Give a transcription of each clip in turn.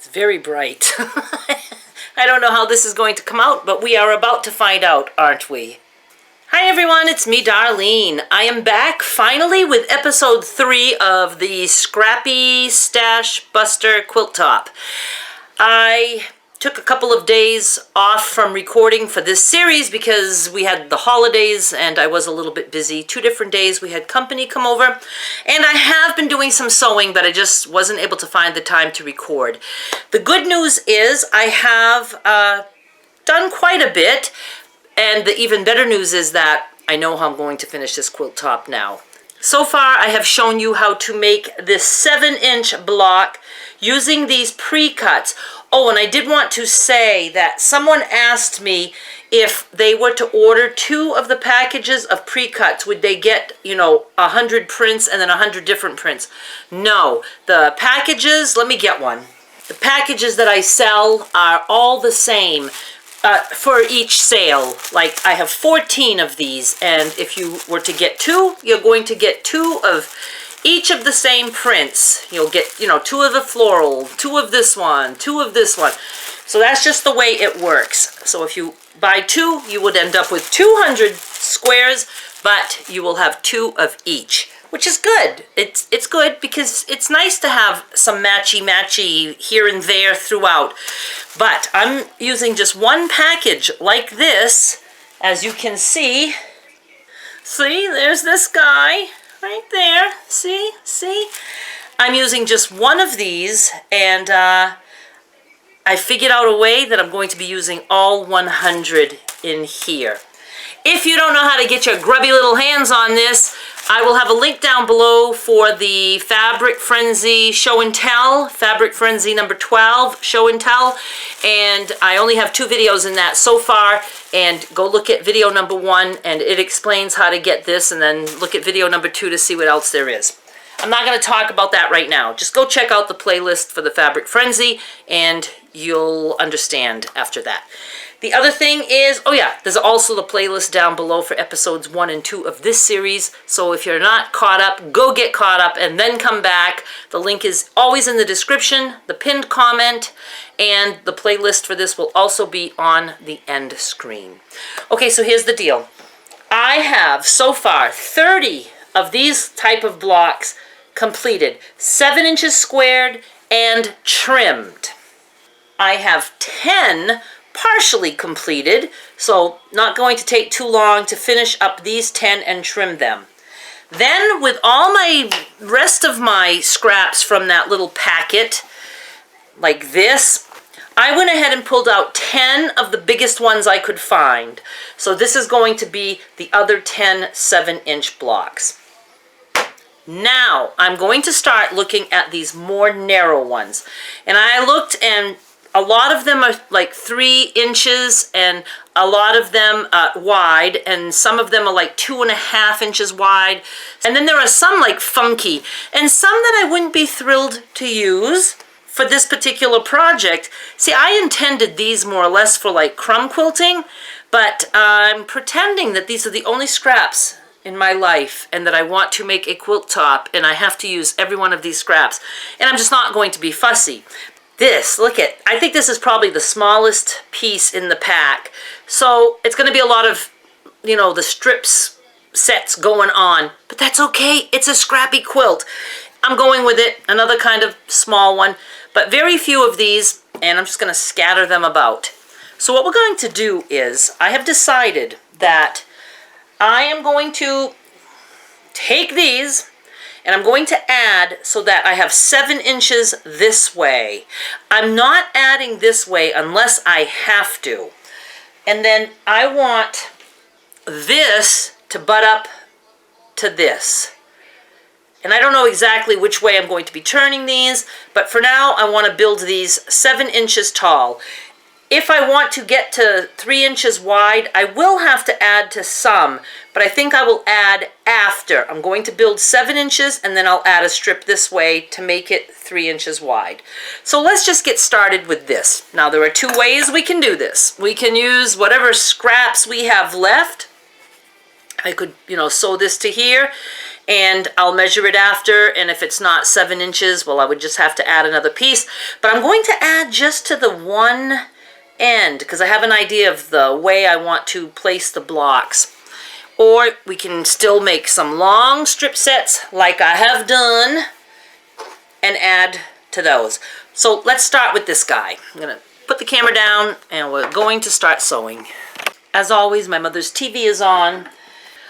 It's very bright. I don't know how this is going to come out, but we are about to find out, aren't we? Hi everyone, it's me, Darlene. I am back finally with episode 3 of the Scrappy Stash Buster Quilt Top. I took a couple of days off from recording for this series because we had the holidays and I was a little bit busy. 2 different days we had company come over, and I have been doing some sewing, but I just wasn't able to find the time to record. The good news is I have done quite a bit, and the even better news is that I know how I'm going to finish this quilt top now. So far I have shown you how to make this 7-inch block using these pre-cuts. Oh, and I did want to say that someone asked me if they were to order 2 of the packages of pre-cuts, would they get, 100 prints and then 100 different prints? No, the packages, let me get one. The packages that I sell are all the same for each sale. Like, I have 14 of these, and if you were to get 2, you're going to get 2 of each of the same prints. You'll get, 2 of the floral, 2 of this one, 2 of this one. So that's just the way it works. So if you buy 2, you would end up with 200 squares, but you will have 2 of each, which is good. It's good because it's nice to have some matchy-matchy here and there throughout. But I'm using just one package like this, as you can see. See, there's this guy. Right there, see? I'm using just one of these, and I figured out a way that I'm going to be using all 100 in here. If you don't know how to get your grubby little hands on this, I will have a link down below for the Fabric Frenzy Show and Tell, Fabric Frenzy number 12 Show and Tell, and I only have 2 videos in that so far, and go look at video number 1 and it explains how to get this, and then look at video number 2 to see what else there is. I'm not going to talk about that right now. Just go check out the playlist for the Fabric Frenzy and you'll understand after that. The other thing is, oh yeah, there's also the playlist down below for episodes 1 and 2 of this series. So if you're not caught up, go get caught up and then come back. The link is always in the description, the pinned comment, and the playlist for this will also be on the end screen. Okay, so here's the deal. I have so far 30 of these type of blocks completed, 7 inches squared and trimmed. I have 10 partially completed, so not going to take too long to finish up these 10 and trim them. Then with all my rest of my scraps from that little packet, like this, I went ahead and pulled out 10 of the biggest ones I could find. So this is going to be the other 10 7-inch blocks. Now I'm going to start looking at these more narrow ones. And I looked, and a lot of them are like 3 inches, and a lot of them wide, and some of them are like 2.5 inches wide. And then there are some like funky, and some that I wouldn't be thrilled to use for this particular project. See, I intended these more or less for like crumb quilting, but I'm pretending that these are the only scraps in my life and that I want to make a quilt top, and I have to use every one of these scraps. And I'm just not going to be fussy. This, look at, I think this is probably the smallest piece in the pack. So it's going to be a lot of, the strips sets going on. But that's okay. It's a scrappy quilt. I'm going with it. Another kind of small one. But very few of these, and I'm just going to scatter them about. So what we're going to do is, I have decided that I am going to take these, and I'm going to add so that I have 7 inches this way. I'm not adding this way unless I have to. And then I want this to butt up to this. And I don't know exactly which way I'm going to be turning these, but for now I want to build these 7 inches tall. If I want to get to 3 inches wide, I will have to add to some, but I think I will add after. I'm going to build 7 inches, and then I'll add a strip this way to make it 3 inches wide. So let's just get started with this. Now there are 2 ways we can do this. We can use whatever scraps we have left. I could, sew this to here, and I'll measure it after, and if it's not 7 inches, well, I would just have to add another piece. But I'm going to add just to the one end because I have an idea of the way I want to place the blocks. Or we can still make some long strip sets like I have done and add to those. So let's start with this guy. I'm going to put the camera down and we're going to start sewing. As always, my mother's TV is on.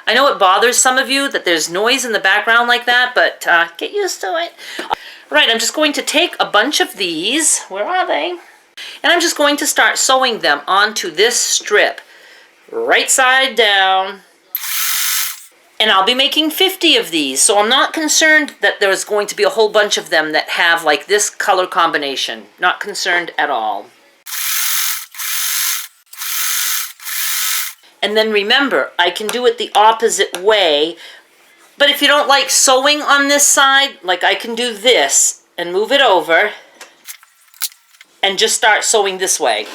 I know it bothers some of you that there's noise in the background like that, but get used to it. Right, I'm just going to take a bunch of these. Where are they? And I'm just going to start sewing them onto this strip. Right side down. And I'll be making 50 of these, so I'm not concerned that there's going to be a whole bunch of them that have like this color combination. Not concerned at all. And then remember, I can do it the opposite way, but if you don't like sewing on this side, like I can do this and move it over and just start sewing this way.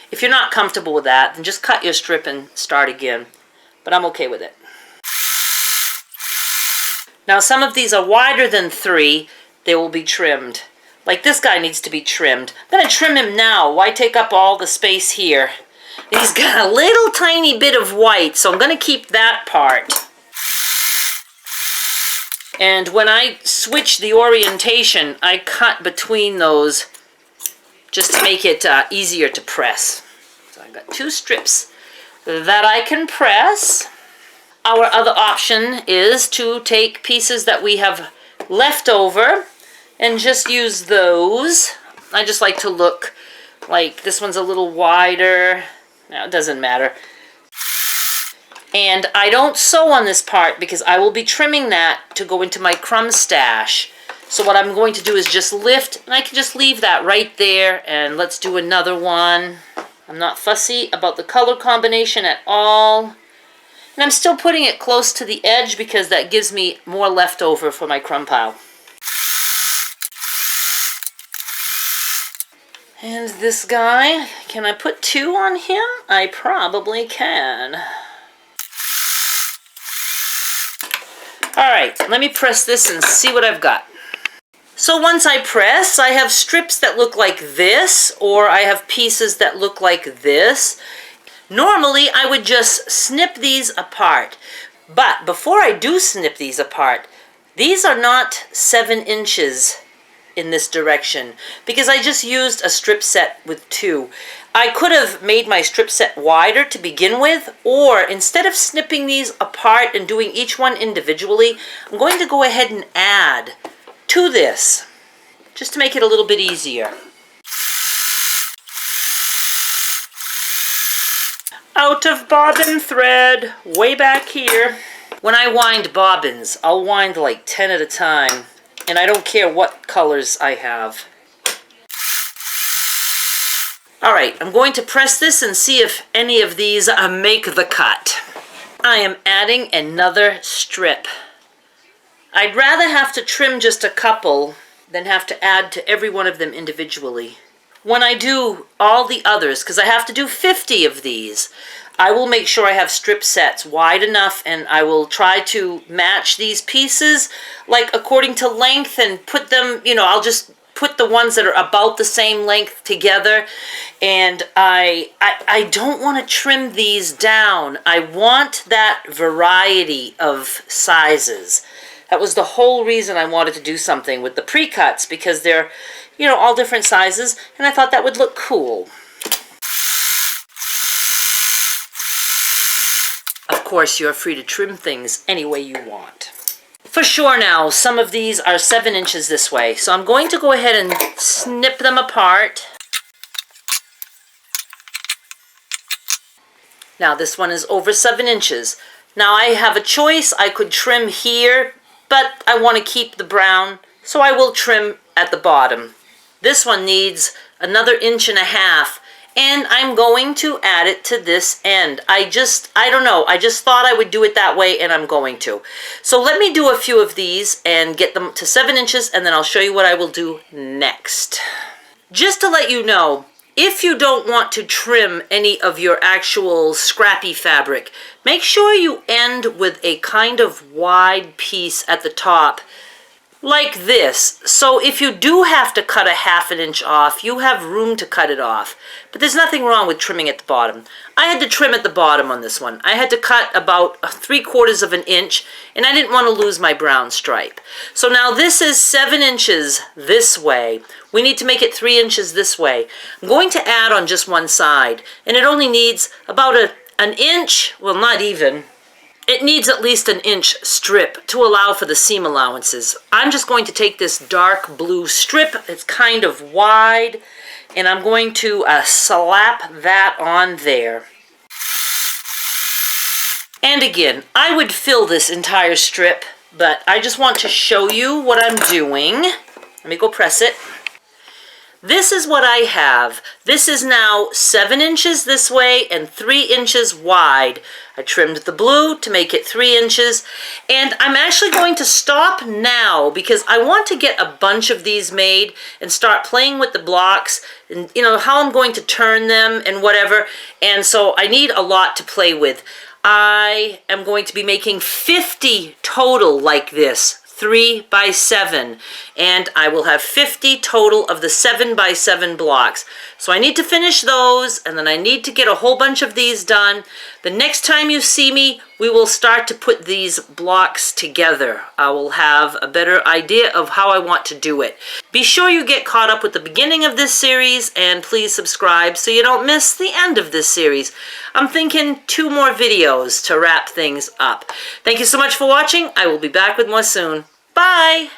If you're not comfortable with that, then just cut your strip and start again. But I'm okay with it. Now some of these are wider than 3. They will be trimmed. Like this guy needs to be trimmed. I'm going to trim him now. Why take up all the space here? He's got a little tiny bit of white, so I'm going to keep that part. And when I switch the orientation, I cut between those just to make it easier to press. So I've got 2 strips that I can press. Our other option is to take pieces that we have left over and just use those. I just like to look like this one's a little wider. No, it doesn't matter. And I don't sew on this part because I will be trimming that to go into my crumb stash. So what I'm going to do is just lift, and I can just leave that right there, and let's do another one. I'm not fussy about the color combination at all. And I'm still putting it close to the edge because that gives me more leftover for my crumb pile. And this guy, can I put 2 on him? I probably can. Alright, let me press this and see what I've got. So once I press, I have strips that look like this, or I have pieces that look like this. Normally, I would just snip these apart. But before I do snip these apart, these are not 7 inches in this direction because I just used a strip set with 2. I could have made my strip set wider to begin with, or instead of snipping these apart and doing each one individually, I'm going to go ahead and add to this just to make it a little bit easier. Out of bobbin thread, way back here. When I wind bobbins, I'll wind like 10 at a time. And I don't care what colors I have. Alright, I'm going to press this and see if any of these make the cut. I am adding another strip. I'd rather have to trim just a couple than have to add to every one of them individually. When I do all the others, because I have to do 50 of these, I will make sure I have strip sets wide enough, and I will try to match these pieces like according to length and put them, I'll just put the ones that are about the same length together. And I don't want to trim these down. I want that variety of sizes. That was the whole reason I wanted to do something with the pre-cuts, because they're, all different sizes, and I thought that would look cool. Of course, you're free to trim things any way you want. For sure now, some of these are 7 inches this way, so I'm going to go ahead and snip them apart. Now this one is over 7 inches. Now I have a choice. I could trim here, but I want to keep the brown, so I will trim at the bottom. This one needs another 1.5 inches, and I'm going to add it to this end. I don't know, I just thought I would do it that way, and I'm going to. So let me do a few of these and get them to 7 inches, and then I'll show you what I will do next. Just to let you know, If you don't want to trim any of your actual scrappy fabric, make sure you end with a kind of wide piece at the top, like this. So if you do have to cut a 1/2 inch off, you have room to cut it off. But there's nothing wrong with trimming at the bottom. I had to trim at the bottom on this one. I had to cut about 3/4 of an inch, and I didn't want to lose my brown stripe. So now this is 7 inches this way. We need to make it 3 inches this way. I'm going to add on just one side, and it only needs about an inch, well, not even. It needs at least an inch strip to allow for the seam allowances. I'm just going to take this dark blue strip, it's kind of wide, and I'm going to slap that on there. And again, I would fill this entire strip, but I just want to show you what I'm doing. Let me go press it. This is what I have. This is now 7 inches this way and 3 inches wide. I trimmed the blue to make it 3 inches, and I'm actually going to stop now because I want to get a bunch of these made and start playing with the blocks and how I'm going to turn them and whatever, and so I need a lot to play with. I am going to be making 50 total like this, 3 by 7, and I will have 50 total of the 7 by 7 blocks. So I need to finish those, and then I need to get a whole bunch of these done. The next time you see me, we will start to put these blocks together. I will have a better idea of how I want to do it. Be sure you get caught up with the beginning of this series, and please subscribe so you don't miss the end of this series. I'm thinking 2 more videos to wrap things up. Thank you so much for watching. I will be back with more soon. Bye!